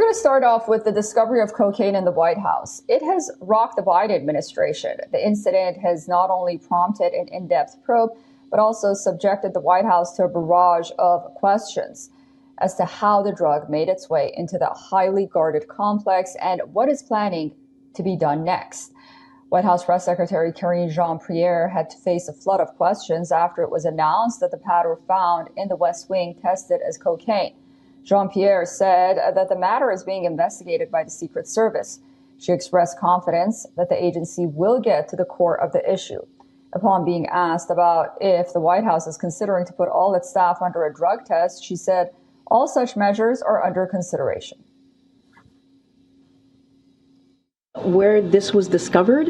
going to start off with the discovery of cocaine in the White House. It has rocked the Biden administration. The incident has not only prompted an in-depth probe, but also subjected the White House to a barrage of questions as to how the drug made its way into the highly guarded complex and what is planning to be done next. White House Press Secretary Karine Jean-Pierre had to face a flood of questions after it was announced that the powder found in the West Wing tested as cocaine. Jean-Pierre said that the matter is being investigated by the Secret Service. She expressed confidence that the agency will get to the core of the issue. Upon being asked about if the White House is considering to put all its staff under a drug test, she said all such measures are under consideration. Where this was discovered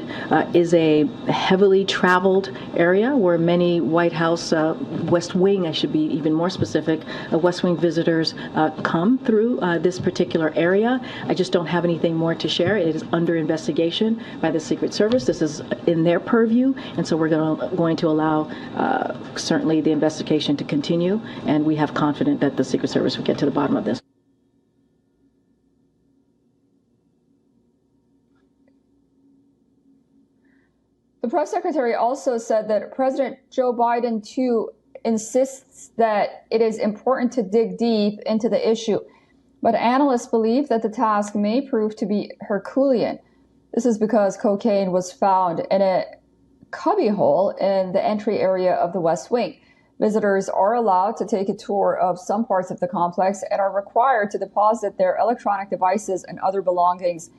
is a heavily traveled area where many White House, West Wing, I should be even more specific, West Wing visitors come through this particular area. I just don't have anything more to share. It is under investigation by the Secret Service. This is in their purview, and so we're going to allow certainly the investigation to continue, and we have confidence that the Secret Service will get to the bottom of this. The press secretary also said that President Joe Biden, too, insists that it is important to dig deep into the issue. But analysts believe that the task may prove to be Herculean. This is because cocaine was found in a cubbyhole in the entry area of the West Wing. Visitors are allowed to take a tour of some parts of the complex and are required to deposit their electronic devices and other belongings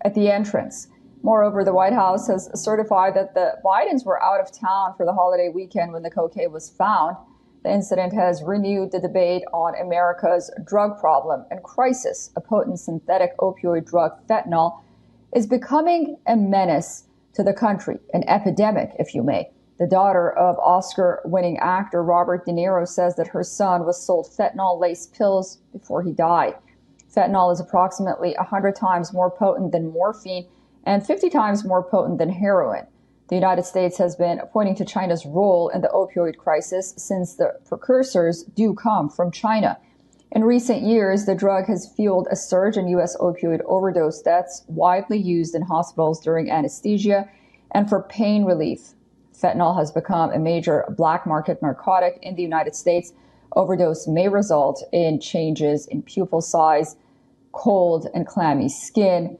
at the entrance. Moreover, the White House has certified that the Bidens were out of town for the holiday weekend when the cocaine was found. The incident has renewed the debate on America's drug problem and crisis. A potent synthetic opioid drug, fentanyl, is becoming a menace to the country, an epidemic, if you may. The daughter of Oscar-winning actor Robert De Niro says that her son was sold fentanyl-laced pills before he died. Fentanyl is approximately 100 times more potent than morphine and 50 times more potent than heroin. The United States has been pointing to China's role in the opioid crisis since the precursors do come from China. In recent years, the drug has fueled a surge in U.S. opioid overdose deaths, widely used in hospitals during anesthesia and for pain relief. Fentanyl has become a major black market narcotic in the United States. Overdose may result in changes in pupil size, cold and clammy skin,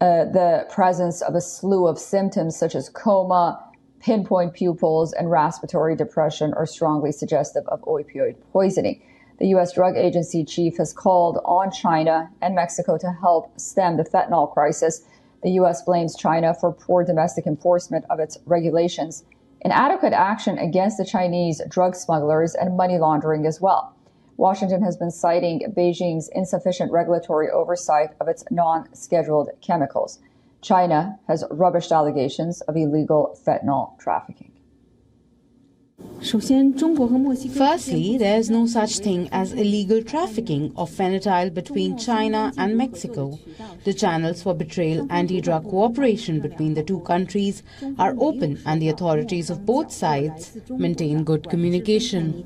the presence of a slew of symptoms such as coma, pinpoint pupils, and respiratory depression are strongly suggestive of opioid poisoning. The U.S. Drug Agency chief has called on China and Mexico to help stem the fentanyl crisis. The U.S. blames China for poor domestic enforcement of its regulations, inadequate action against the Chinese drug smugglers, and money laundering as well. Washington has been citing Beijing's insufficient regulatory oversight of its non-scheduled chemicals. China has rubbished allegations of illegal fentanyl trafficking. Firstly, there is no such thing as illegal trafficking of phenyl between China and Mexico. The channels for bilateral anti-drug cooperation between the two countries are open, and the authorities of both sides maintain good communication.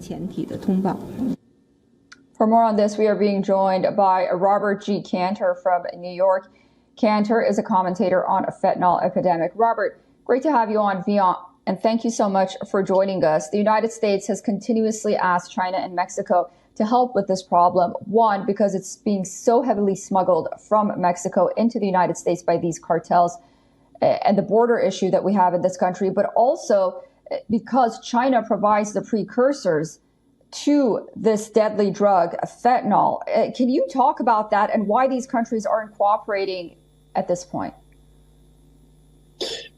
For more on this, we are being joined by Robert G. Kanter from New York. Kanter is a commentator on a fentanyl epidemic. Robert, great to have you on Wion, and thank you so much for joining us. The United States has continuously asked China and Mexico to help with this problem. One, because it's being so heavily smuggled from Mexico into the United States by these cartels and the border issue that we have in this country, but also because China provides the precursors to this deadly drug, fentanyl. Can you talk about that and why these countries aren't cooperating at this point?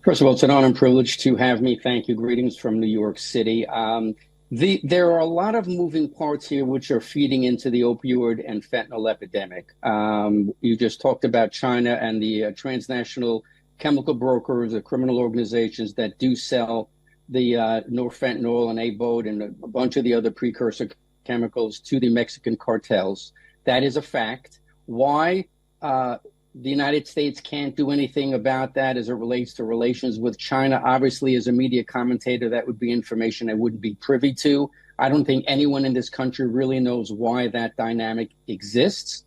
First of all, it's an honor and privilege to have me. Thank you. Greetings from New York City. There are a lot of moving parts here which are feeding into the opioid and fentanyl epidemic. You just talked about China and the transnational chemical brokers, the criminal organizations that do sell the norfentanyl and ABOD and a bunch of the other precursor chemicals to the Mexican cartels. That is a fact. Why the United States can't do anything about that as it relates to relations with China? Obviously, as a media commentator, that would be information I wouldn't be privy to. I don't think anyone in this country really knows why that dynamic exists.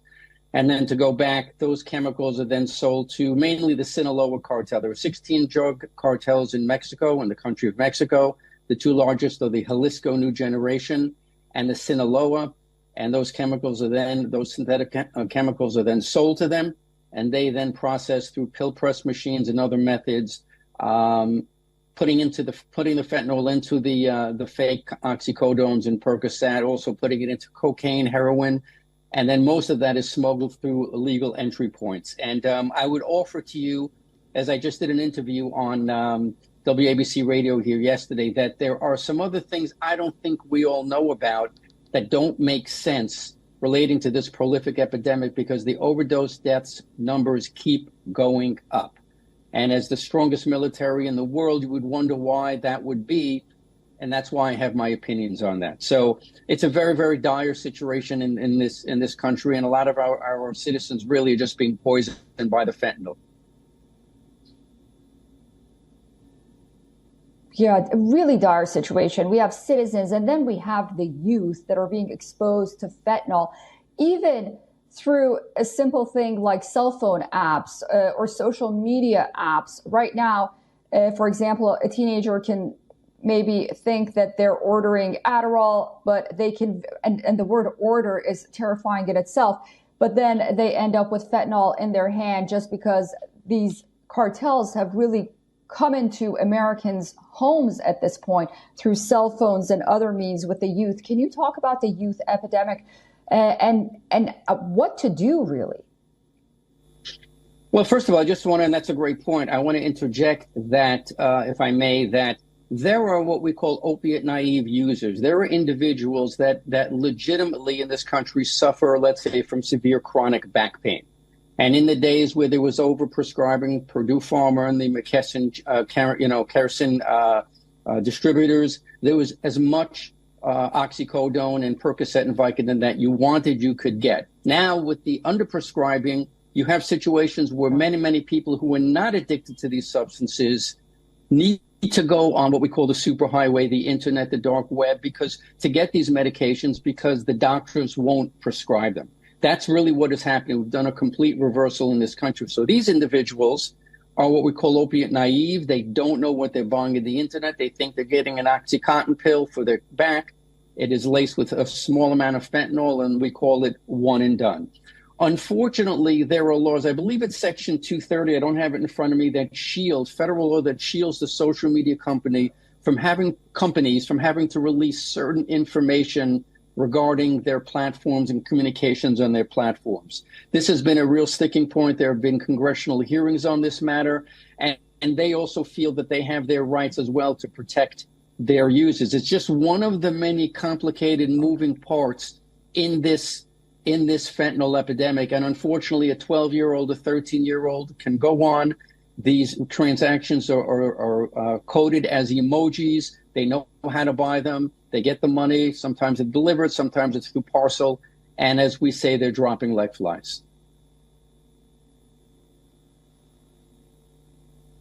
And then to go back, those chemicals are then sold to mainly the Sinaloa cartel. There are 16 drug cartels in Mexico, in the country of Mexico. The two largest are the Jalisco New Generation and the Sinaloa. And those chemicals are then, those synthetic chemicals are then sold to them. And they then process through pill press machines and other methods, putting the fentanyl into the fake oxycodones and Percocet, also putting it into cocaine, heroin. And then most of that is smuggled through illegal entry points. And I would offer to you, as I just did an interview on WABC radio here yesterday, that there are some other things I don't think we all know about that don't make sense relating to this prolific epidemic, because the overdose deaths numbers keep going up. And as the strongest military in the world, you would wonder why that would be. And that's why I have my opinions on that. So it's a very, very dire situation in this country. And a lot of our citizens really are just being poisoned by the fentanyl. Yeah, a really dire situation. We have citizens, and then we have the youth that are being exposed to fentanyl, even through a simple thing like cell phone apps or social media apps. Right now, for example, a teenager can maybe think that they're ordering Adderall, but they can, and the word order is terrifying in itself, but then they end up with fentanyl in their hand just because these cartels have really come into Americans' homes at this point through cell phones and other means with the youth. Can you talk about the youth epidemic and what to do, really? Well, first of all, I just want to, and that's a great point, I want to interject that, if I may, that there are what we call opiate naive users. There are individuals that legitimately in this country suffer, let's say, from severe chronic back pain. And in the days where there was overprescribing, Purdue Pharma and the McKesson, distributors, there was as much oxycodone and Percocet and Vicodin that you wanted, you could get. Now, with the underprescribing, you have situations where many people who are not addicted to these substances need to go on what we call the superhighway, the internet, the dark web, because to get these medications, because the doctors won't prescribe them. That's really what is happening. We've done a complete reversal in this country. So these individuals are what we call opiate naive. They don't know what they're buying on the internet. They think they're getting an Oxycontin pill for their back. It is laced with a small amount of fentanyl, and we call it one and done. Unfortunately, there are laws, I believe it's Section 230, I don't have it in front of me, that shields, federal law that shields the social media companies from having to release certain information regarding their platforms and communications on their platforms. This has been a real sticking point. There have been congressional hearings on this matter, and they also feel that they have their rights as well to protect their users. It's just one of the many complicated moving parts in this fentanyl epidemic. And unfortunately, a 12-year-old, a 13-year-old can go on. These transactions are coded as emojis. They know how to buy them. They get the money. Sometimes it's delivered. Sometimes it's through parcel. And as we say, they're dropping like flies.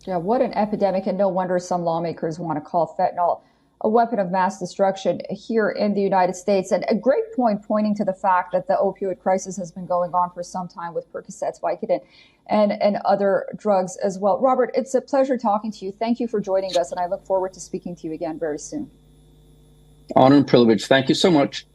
Yeah, what an epidemic. And no wonder some lawmakers want to call fentanyl a weapon of mass destruction here in the United States. And a great point pointing to the fact that the opioid crisis has been going on for some time with Percocets, Vicodin, and other drugs as well. Robert, it's a pleasure talking to you. Thank you for joining us, and I look forward to speaking to you again very soon. Honor and privilege. Thank you so much.